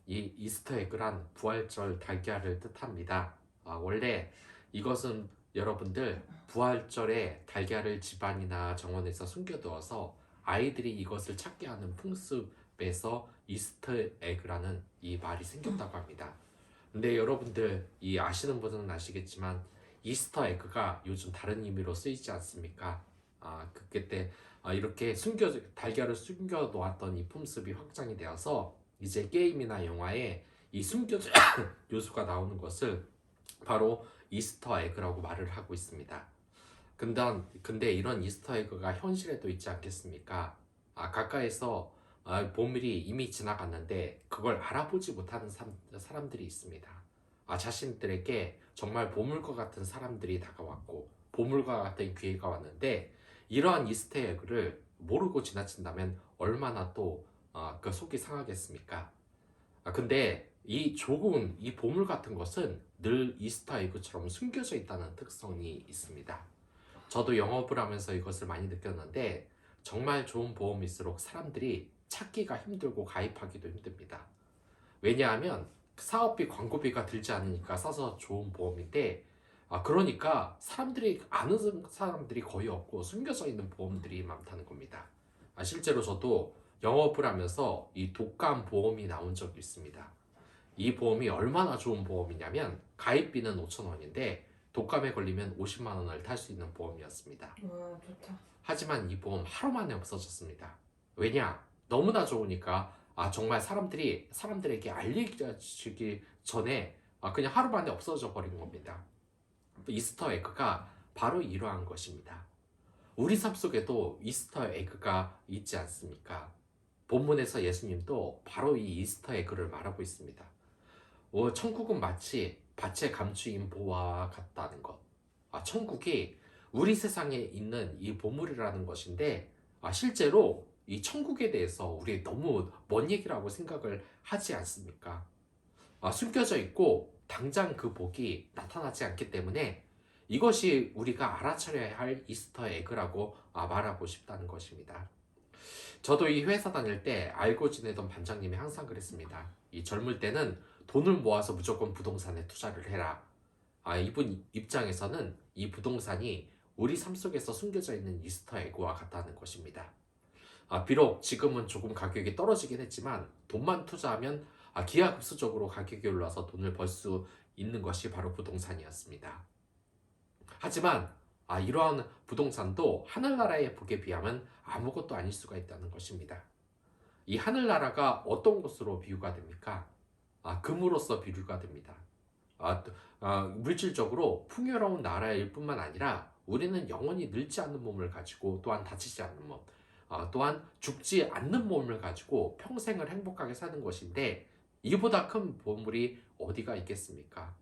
이 이스터 에그란 부활절 달걀을 뜻합니다. 원래 이것은 여러분들 부활절에 달걀을 집안이나 정원에서 숨겨두어서 아이들이 이것을 찾게 하는 풍습에서 이스터 에그라는 이 말이 생겼다고 합니다. 근데 여러분들 이 아시는 분은 아시겠지만 이스터 에그가 요즘 다른 의미로 쓰이지 않습니까? 그때 이렇게 달걀을 숨겨 놓았던 이 풍습이 확장이 되어서 이제 게임이나 영화에 이 숨겨진 요소가 나오는 것을 바로 이스터 에그라고 말을 하고 있습니다. 근데 이런 이스터 에그가 현실에도 있지 않겠습니까? 가까이서 보물이 이미 지나갔는데 그걸 알아보지 못하는 사람들이 있습니다. 자신들에게 정말 보물과 같은 사람들이 다가왔고 보물과 같은 기회가 왔는데 이러한 이스터 에그를 모르고 지나친다면 얼마나 또 그 속이 상하겠습니까? 근데 이 좋은 이 보물 같은 것은 늘 이스터 에그처럼 숨겨져 있다는 특성이 있습니다. 저도 영업을 하면서 이것을 많이 느꼈는데 정말 좋은 보험일수록 사람들이 찾기가 힘들고 가입하기도 힘듭니다. 왜냐하면 사업비, 광고비가 들지 않으니까 싸서 좋은 보험인데 그러니까 사람들이 아는 사람들이 거의 없고 숨겨져 있는 보험들이 많다는 겁니다. 실제로 저도 영업을 하면서 이 독감 보험이 나온 적이 있습니다. 이 보험이 얼마나 좋은 보험이냐면 가입비는 5천 원인데 독감에 걸리면 50만 원을 탈 수 있는 보험이었습니다. 와, 좋다. 하지만 이 보험 하루 만에 없어졌습니다. 왜냐? 너무나 좋으니까 정말 사람들에게 알리기 전에 그냥 하루 만에 없어져 버린 겁니다. 이스터 에그가 바로 이러한 것입니다. 우리 삶 속에도 이스터 에그가 있지 않습니까? 본문에서 예수님도 바로 이 이스터 에그를 말하고 있습니다. 천국은 마치 밭에 감추인 보화와 같다는 것. 천국이 우리 세상에 있는 이 보물이라는 것인데 실제로 이 천국에 대해서 우리 너무 먼 얘기라고 생각을 하지 않습니까? 숨겨져 있고 당장 그 복이 나타나지 않기 때문에 이것이 우리가 알아차려야 할 이스터 에그라고 말하고 싶다는 것입니다. 저도 이 회사 다닐 때 알고 지내던 반장님이 항상 그랬습니다. 이 젊을 때는 돈을 모아서 무조건 부동산에 투자를 해라. 이분 입장에서는 이 부동산이 우리 삶 속에서 숨겨져 있는 이스터 에그와 같다는 것입니다. 비록 지금은 조금 가격이 떨어지긴 했지만 돈만 투자하면 기하급수적으로 가격이 올라서 돈을 벌 수 있는 것이 바로 부동산이었습니다. 하지만 이러한 부동산도 하늘나라의 복에 비하면 아무것도 아닐 수가 있다는 것입니다. 이 하늘나라가 어떤 것으로 비유가 됩니까? 금으로써 비유가 됩니다. 물질적으로 풍요로운 나라일 뿐만 아니라 우리는 영원히 늙지 않는 몸을 가지고 또한 다치지 않는 몸, 또한 죽지 않는 몸을 가지고 평생을 행복하게 사는 것인데 이보다 큰 보물이 어디가 있겠습니까?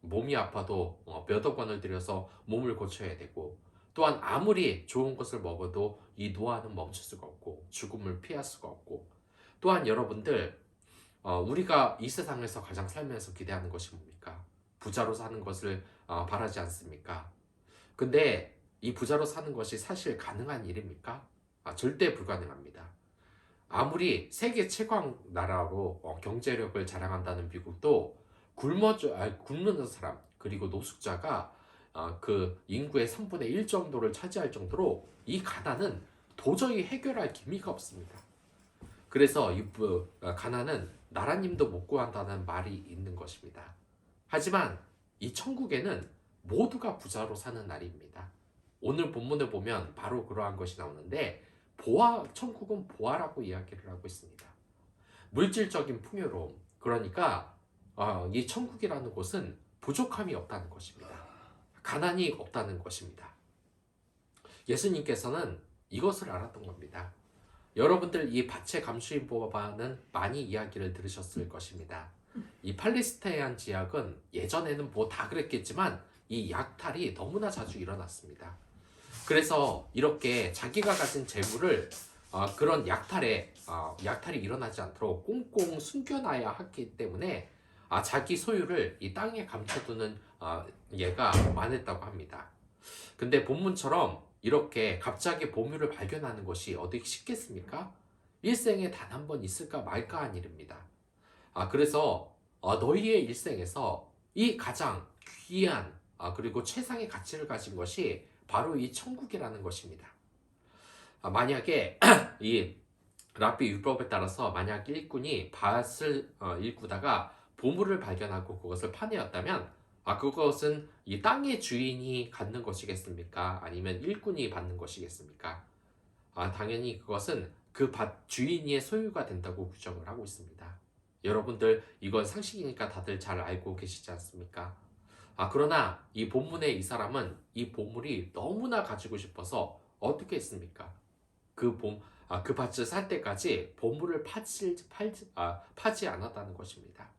몸이 아파도 몇억 원을 들여서 몸을 고쳐야 되고 또한 아무리 좋은 것을 먹어도 이 노화는 멈출 수가 없고 죽음을 피할 수가 없고 또한 여러분들 우리가 이 세상에서 가장 살면서 기대하는 것이 뭡니까? 부자로 사는 것을 바라지 않습니까? 근데 이 부자로 사는 것이 사실 가능한 일입니까? 절대 불가능합니다. 아무리 세계 최강 나라로 경제력을 자랑한다는 미국도 굶는 사람 그리고 노숙자가 그 인구의 3분의 1 정도를 차지할 정도로 이 가난은 도저히 해결할 기미가 없습니다. 그래서 이 가난은 나라님도 못 구한다는 말이 있는 것입니다. 하지만 이 천국에는 모두가 부자로 사는 날입니다. 오늘 본문을 보면 바로 그러한 것이 나오는데 천국은 보화라고 이야기를 하고 있습니다. 물질적인 풍요로움, 그러니까 이 천국이라는 곳은 부족함이 없다는 것입니다. 가난이 없다는 것입니다. 예수님께서는 이것을 알았던 겁니다. 여러분들 이 밭에 감추인 보화는 많이 이야기를 들으셨을 것입니다. 이 팔레스타인 지역은 예전에는 뭐 다 그랬겠지만 이 약탈이 너무나 자주 일어났습니다. 그래서 이렇게 자기가 가진 재물을 그런 약탈이 일어나지 않도록 꽁꽁 숨겨놔야 하기 때문에 자기 소유를 이 땅에 감춰두는 예가 많았다고 합니다. 근데 본문처럼 이렇게 갑자기 보물을 발견하는 것이 어디 쉽겠습니까? 일생에 단 한 번 있을까 말까 한 일입니다. 그래서 너희의 일생에서 이 가장 귀한 그리고 최상의 가치를 가진 것이 바로 이 천국이라는 것입니다. 만약에 이 랍비 율법에 따라서 만약 일꾼이 밭을 일구다가 보물을 발견하고 그것을 파내었다면 그것은 이 땅의 주인이 갖는 것이겠습니까? 아니면 일꾼이 받는 것이겠습니까? 당연히 그것은 그 밭 주인의 소유가 된다고 규정을 하고 있습니다. 여러분들 이건 상식이니까 다들 잘 알고 계시지 않습니까? 그러나 이 본문의 이 사람은 이 보물이 너무나 가지고 싶어서 어떻게 했습니까? 그 밭을 살 때까지 보물을 파지 않았다는 것입니다.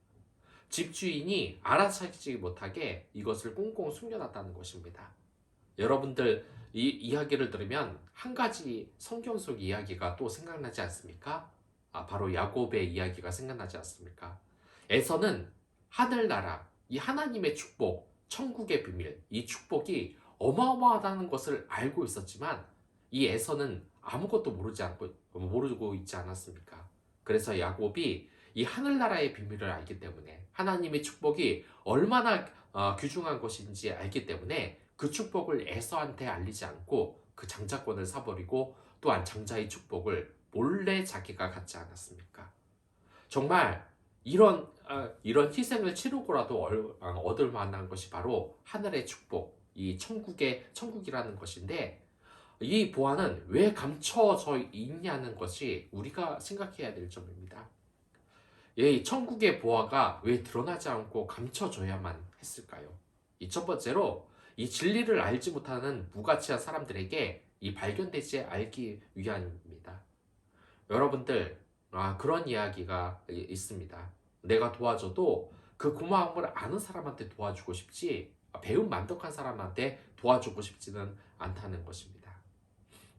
집주인이 알아차리지 못하게 이것을 꽁꽁 숨겨놨다는 것입니다. 여러분들 이 이야기를 들으면 한 가지 성경 속 이야기가 또 생각나지 않습니까? 바로 야곱의 이야기가 생각나지 않습니까? 에서는 하늘나라, 이 하나님의 축복, 천국의 비밀, 이 축복이 어마어마하다는 것을 알고 있었지만 이 에서는 아무것도 모르고 있지 않았습니까? 그래서 야곱이 이 하늘나라의 비밀을 알기 때문에 하나님의 축복이 얼마나 귀중한 것인지 알기 때문에 그 축복을 에서한테 알리지 않고 그 장자권을 사버리고 또한 장자의 축복을 몰래 자기가 갖지 않았습니까? 정말 이런 희생을 치르고라도 얻을 만한 것이 바로 하늘의 축복, 이 천국이라는 것인데 이 보화는 왜 감춰져 있냐는 것이 우리가 생각해야 될 점입니다. 이 천국의 보화가 왜 드러나지 않고 감춰져야만 했을까요? 이 첫 번째로 이 진리를 알지 못하는 무가치한 사람들에게 이 발견되지 알기 위함입니다. 여러분들 그런 이야기가 있습니다. 내가 도와줘도 그 고마움을 아는 사람한테 도와주고 싶지 배움 만덕한 사람한테 도와주고 싶지는 않다는 것입니다.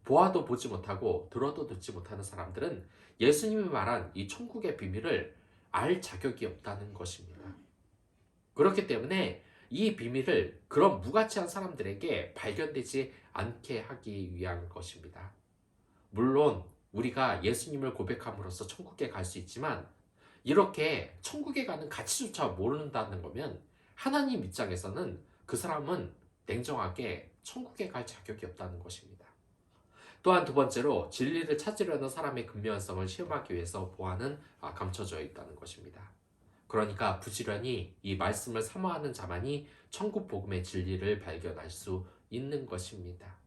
보아도 보지 못하고 들어도 듣지 못하는 사람들은 예수님이 말한 이 천국의 비밀을 알 자격이 없다는 것입니다. 그렇기 때문에 이 비밀을 그런 무가치한 사람들에게 발견되지 않게 하기 위한 것입니다. 물론 우리가 예수님을 고백함으로써 천국에 갈 수 있지만 이렇게 천국에 가는 가치조차 모른다는 거면 하나님 입장에서는 그 사람은 냉정하게 천국에 갈 자격이 없다는 것입니다. 또한 두 번째로 진리를 찾으려는 사람의 근면성을 시험하기 위해서 보아는 감춰져 있다는 것입니다. 그러니까 부지런히 이 말씀을 사모하는 자만이 천국 복음의 진리를 발견할 수 있는 것입니다.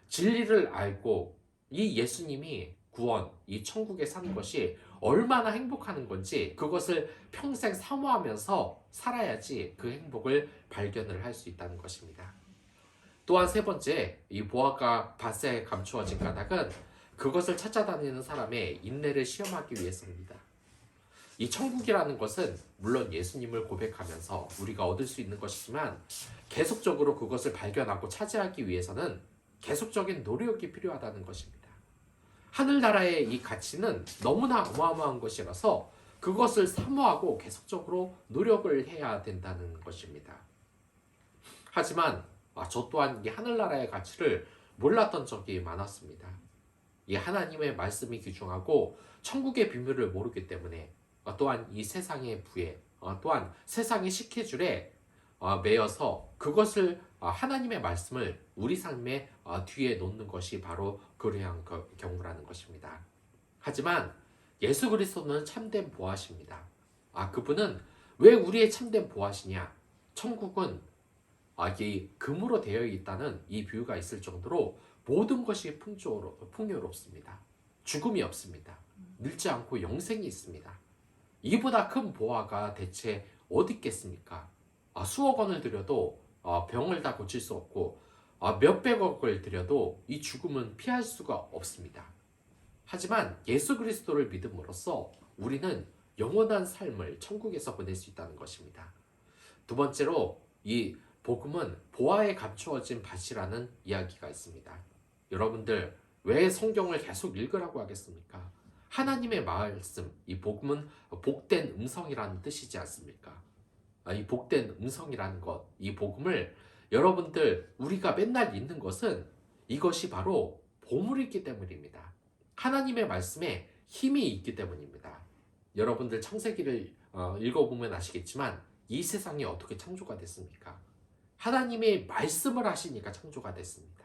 진리를 알고 이 예수님이 구원, 이 천국에 사는 것이 얼마나 행복한 건지 그것을 평생 사모하면서 살아야지 그 행복을 발견을 할 수 있다는 것입니다. 또한 세 번째, 이 보화가 밭에 감추어진 까닭은 그것을 찾아다니는 사람의 인내를 시험하기 위해서입니다. 이 천국이라는 것은 물론 예수님을 고백하면서 우리가 얻을 수 있는 것이지만 계속적으로 그것을 발견하고 차지하기 위해서는 계속적인 노력이 필요하다는 것입니다. 하늘나라의 이 가치는 너무나 어마어마한 것이라서 그것을 사모하고 계속적으로 노력을 해야 된다는 것입니다. 하지만 저 또한 이 하늘나라의 가치를 몰랐던 적이 많았습니다. 이 하나님의 말씀이 귀중하고 천국의 비밀을 모르기 때문에 또한 이 세상의 부에 또한 세상의 식혜줄에 매여서 그것을 하나님의 말씀을 우리 삶의 뒤에 놓는 것이 바로 그러한 경우라는 것입니다. 하지만 예수 그리스도는 참된 보화십니다. 그분은 왜 우리의 참된 보화시냐? 천국은 이 금으로 되어 있다는 이 비유가 있을 정도로 모든 것이 풍요롭습니다. 죽음이 없습니다. 늙지 않고 영생이 있습니다. 이보다 큰 보화가 대체 어디 있겠습니까? 수억 원을 들여도 병을 다 고칠 수 없고 몇백억을 들여도 이 죽음은 피할 수가 없습니다. 하지만 예수 그리스도를 믿음으로써 우리는 영원한 삶을 천국에서 보낼 수 있다는 것입니다. 두 번째로 이 복음은 보화에 감추어진 밭이라는 이야기가 있습니다. 여러분들 왜 성경을 계속 읽으라고 하겠습니까? 하나님의 말씀, 이 복음은 복된 음성이라는 뜻이지 않습니까? 이 복된 음성이라는 것, 이 복음을 여러분들 우리가 맨날 읽는 것은 이것이 바로 보물이기 때문입니다. 하나님의 말씀에 힘이 있기 때문입니다. 여러분들 창세기를 읽어보면 아시겠지만 이 세상이 어떻게 창조가 됐습니까? 하나님의 말씀을 하시니까 창조가 됐습니다.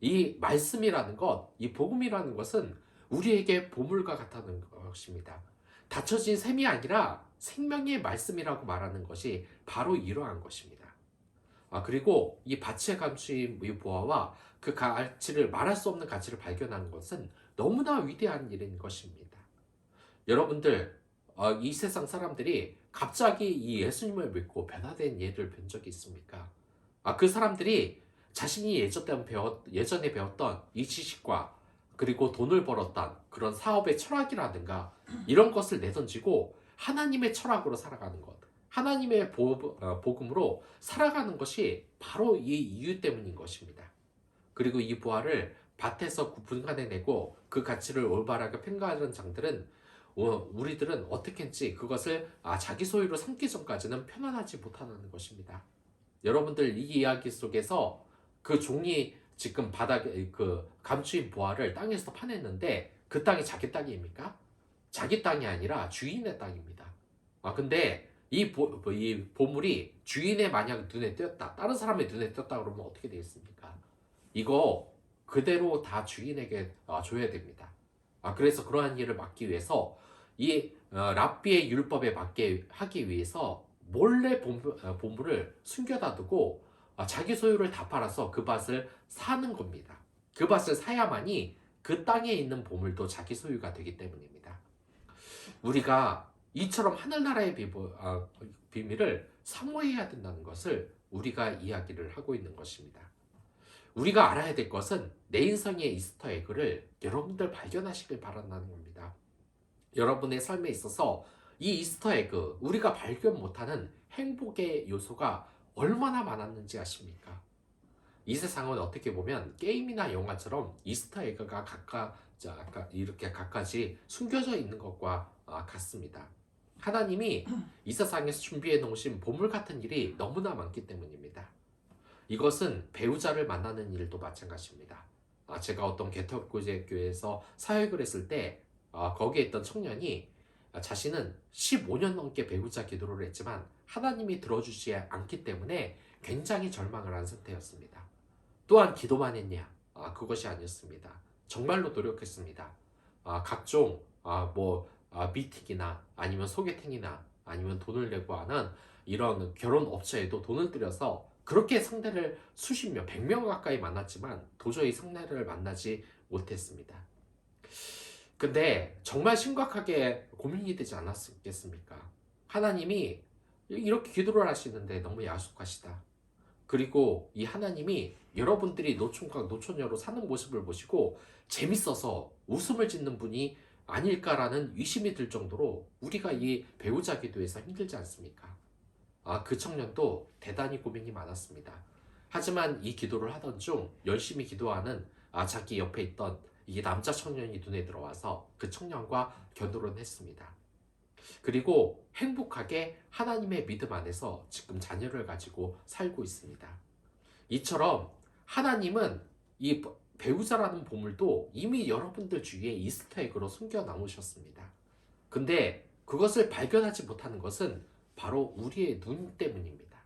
이 말씀이라는 것, 이 복음이라는 것은 우리에게 보물과 같다는 것입니다. 닫혀진 셈이 아니라 생명의 말씀이라고 말하는 것이 바로 이러한 것입니다. 그리고 이 가치에 감추인 이 보화와 그 가치를 말할 수 없는 가치를 발견하는 것은 너무나 위대한 일인 것입니다. 여러분들, 이 세상 사람들이 갑자기 이 예수님을 믿고 변화된 예를 본 적이 있습니까? 그 사람들이 자신이 예전에 배웠던 이 지식과 그리고 돈을 벌었던 그런 사업의 철학이라든가 이런 것을 내던지고 하나님의 철학으로 살아가는 것, 하나님의 복음으로 살아가는 것이 바로 이 이유 때문인 것입니다. 그리고 이 부활을 밭에서 분간해내고 그 가치를 올바르게 평가하는 장들은 우리들은 어떻게든지 그것을 자기 소유로 삼기 전까지는 편안하지 못하는 것입니다. 여러분들 이 이야기 속에서 그 종이 지금 바닥에 그 감추인 보화를 땅에서 파냈는데 그 땅이 자기 땅입니까? 자기 땅이 아니라 주인의 땅입니다. 근데 이 보물이 주인의 만약 눈에 띄었다, 다른 사람의 눈에 띄었다 그러면 어떻게 되겠습니까? 이거 그대로 다 주인에게 줘야 됩니다. 그래서 그러한 일을 막기 위해서 이 랍비의 율법에 맞게 하기 위해서 몰래 보물을 숨겨다 두고 자기 소유를 다 팔아서 그 밭을 사는 겁니다. 그 밭을 사야만이 그 땅에 있는 보물도 자기 소유가 되기 때문입니다. 우리가 이처럼 하늘나라의 비밀을 사모해야 된다는 것을 우리가 이야기를 하고 있는 것입니다. 우리가 알아야 될 것은 내 인생의 이스터 에그를 여러분들 발견하시길 바란다는 겁니다. 여러분의 삶에 있어서 이 이스터 에그, 우리가 발견 못하는 행복의 요소가 얼마나 많았는지 아십니까? 이 세상은 어떻게 보면 게임이나 영화처럼 이스터 에그가 이렇게 각가지 숨겨져 있는 것과 같습니다. 하나님이 이 세상에서 준비해 놓으신 보물 같은 일이 너무나 많기 때문입니다. 이것은 배우자를 만나는 일도 마찬가지입니다. 제가 어떤 개척교회에서 사역을 했을 때 거기에 있던 청년이 자신은 15년 넘게 배우자 기도를 했지만 하나님이 들어주지 않기 때문에 굉장히 절망을 한 상태였습니다. 또한 기도만 했냐? 그것이 아니었습니다. 정말로 노력했습니다. 각종 미팅이나 아니면 소개팅이나 아니면 돈을 내고 하는 이런 결혼 업체에도 돈을 들여서 그렇게 상대를 수십 명, 100명 가까이 만났지만 도저히 상대를 만나지 못했습니다. 근데 정말 심각하게 고민이 되지 않았겠습니까? 하나님이 이렇게 기도를 하시는데 너무 야속하시다. 그리고 이 하나님이 여러분들이 노총각 노처녀로 사는 모습을 보시고 재밌어서 웃음을 짓는 분이 아닐까라는 의심이 들 정도로 우리가 이 배우자 기도에서 힘들지 않습니까? 그 청년도 대단히 고민이 많았습니다. 하지만 이 기도를 하던 중 열심히 기도하는 자기 옆에 있던 이 남자 청년이 눈에 들어와서 그 청년과 결혼을 했습니다. 그리고 행복하게 하나님의 믿음 안에서 지금 자녀를 가지고 살고 있습니다. 이처럼 하나님은 이 배우자라는 보물도 이미 여러분들 주위에 이스터 에그로 숨겨 놓으셨습니다. 근데 그것을 발견하지 못하는 것은 바로 우리의 눈 때문입니다.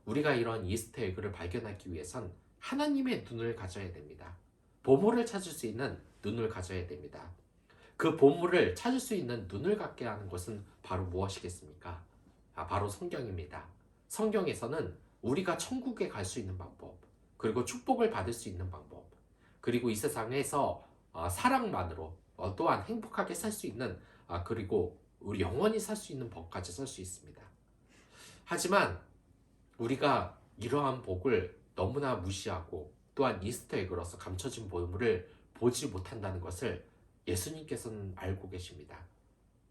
우리가 이런 이스터 에그를 발견하기 위해선 하나님의 눈을 가져야 됩니다. 보물을 찾을 수 있는 눈을 가져야 됩니다. 그 보물을 찾을 수 있는 눈을 갖게 하는 것은 바로 무엇이겠습니까? 바로 성경입니다. 성경에서는 우리가 천국에 갈 수 있는 방법, 그리고 축복을 받을 수 있는 방법, 그리고 이 세상에서 사랑만으로 또한 행복하게 살 수 있는 그리고 우리 영원히 살 수 있는 법까지 살 수 있습니다. 하지만 우리가 이러한 복을 너무나 무시하고 또한 이스터 에그로서 감춰진 보물을 보지 못한다는 것을 예수님께서는 알고 계십니다.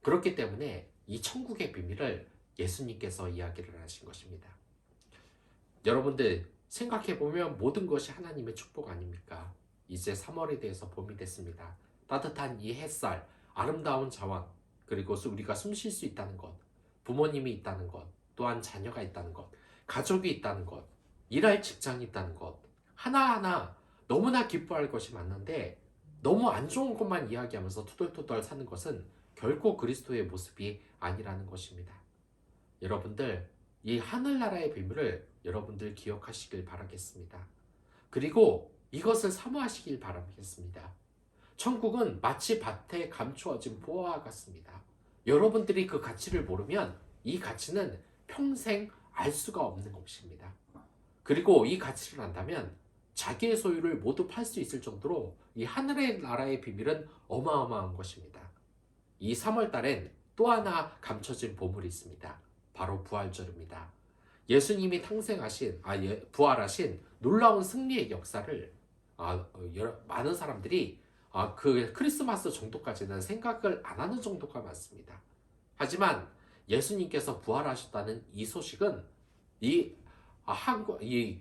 그렇기 때문에 이 천국의 비밀을 예수님께서 이야기를 하신 것입니다. 여러분들 생각해보면 모든 것이 하나님의 축복 아닙니까? 이제 3월에 대해서 봄이 됐습니다. 따뜻한 이 햇살, 아름다운 자원, 그리고 우리가 숨 쉴 수 있다는 것, 부모님이 있다는 것, 또한 자녀가 있다는 것, 가족이 있다는 것, 일할 직장이 있다는 것, 하나하나 너무나 기뻐할 것이 많은데 너무 안 좋은 것만 이야기하면서 투덜투덜 사는 것은 결코 그리스도의 모습이 아니라는 것입니다. 여러분들, 이 하늘나라의 비밀을 여러분들 기억하시길 바라겠습니다. 그리고 이것을 사모하시길 바라겠습니다. 천국은 마치 밭에 감추어진 보화와 같습니다. 여러분들이 그 가치를 모르면 이 가치는 평생 알 수가 없는 것입니다. 그리고 이 가치를 안다면 자기의 소유를 모두 팔 수 있을 정도로 이 하늘의 나라의 비밀은 어마어마한 것입니다. 이 3월 달엔 또 하나 감춰진 보물이 있습니다. 바로 부활절입니다. 예수님이 부활하신 놀라운 승리의 역사를 많은 사람들이 그 크리스마스 정도까지는 생각을 안 하는 정도가 많습니다. 하지만 예수님께서 부활하셨다는 이 소식은 이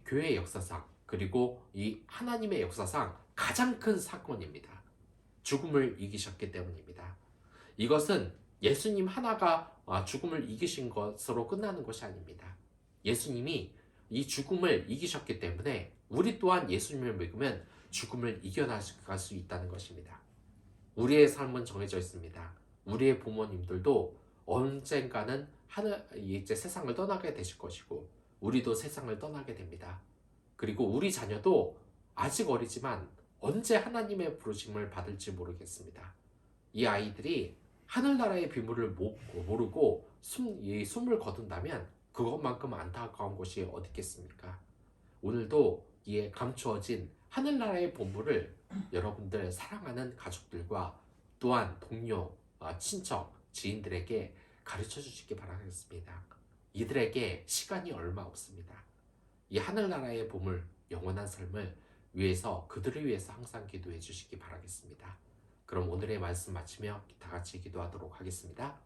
교회의 역사상 그리고 이 하나님의 역사상 가장 큰 사건입니다. 죽음을 이기셨기 때문입니다. 이것은 예수님 하나가 죽음을 이기신 것으로 끝나는 것이 아닙니다. 예수님이 이 죽음을 이기셨기 때문에 우리 또한 예수님을 믿으면 죽음을 이겨나갈 수 있다는 것입니다. 우리의 삶은 정해져 있습니다. 우리의 부모님들도 언젠가는 이제 세상을 떠나게 되실 것이고 우리도 세상을 떠나게 됩니다. 그리고 우리 자녀도 아직 어리지만 언제 하나님의 부르심을 받을지 모르겠습니다. 이 아이들이 하늘나라의 비밀을 모르고 숨을 거둔다면 그것만큼 안타까운 것이 어디 있겠습니까? 오늘도 이에 감추어진 하늘나라의 보물을 여러분들 사랑하는 가족들과 또한 동료, 친척, 지인들에게 가르쳐 주시기 바라겠습니다. 이들에게 시간이 얼마 없습니다. 이 하늘나라의 보물, 영원한 삶을 위해서 그들을 위해서 항상 기도해 주시기 바라겠습니다. 그럼 오늘의 말씀 마치며 다 같이 기도하도록 하겠습니다.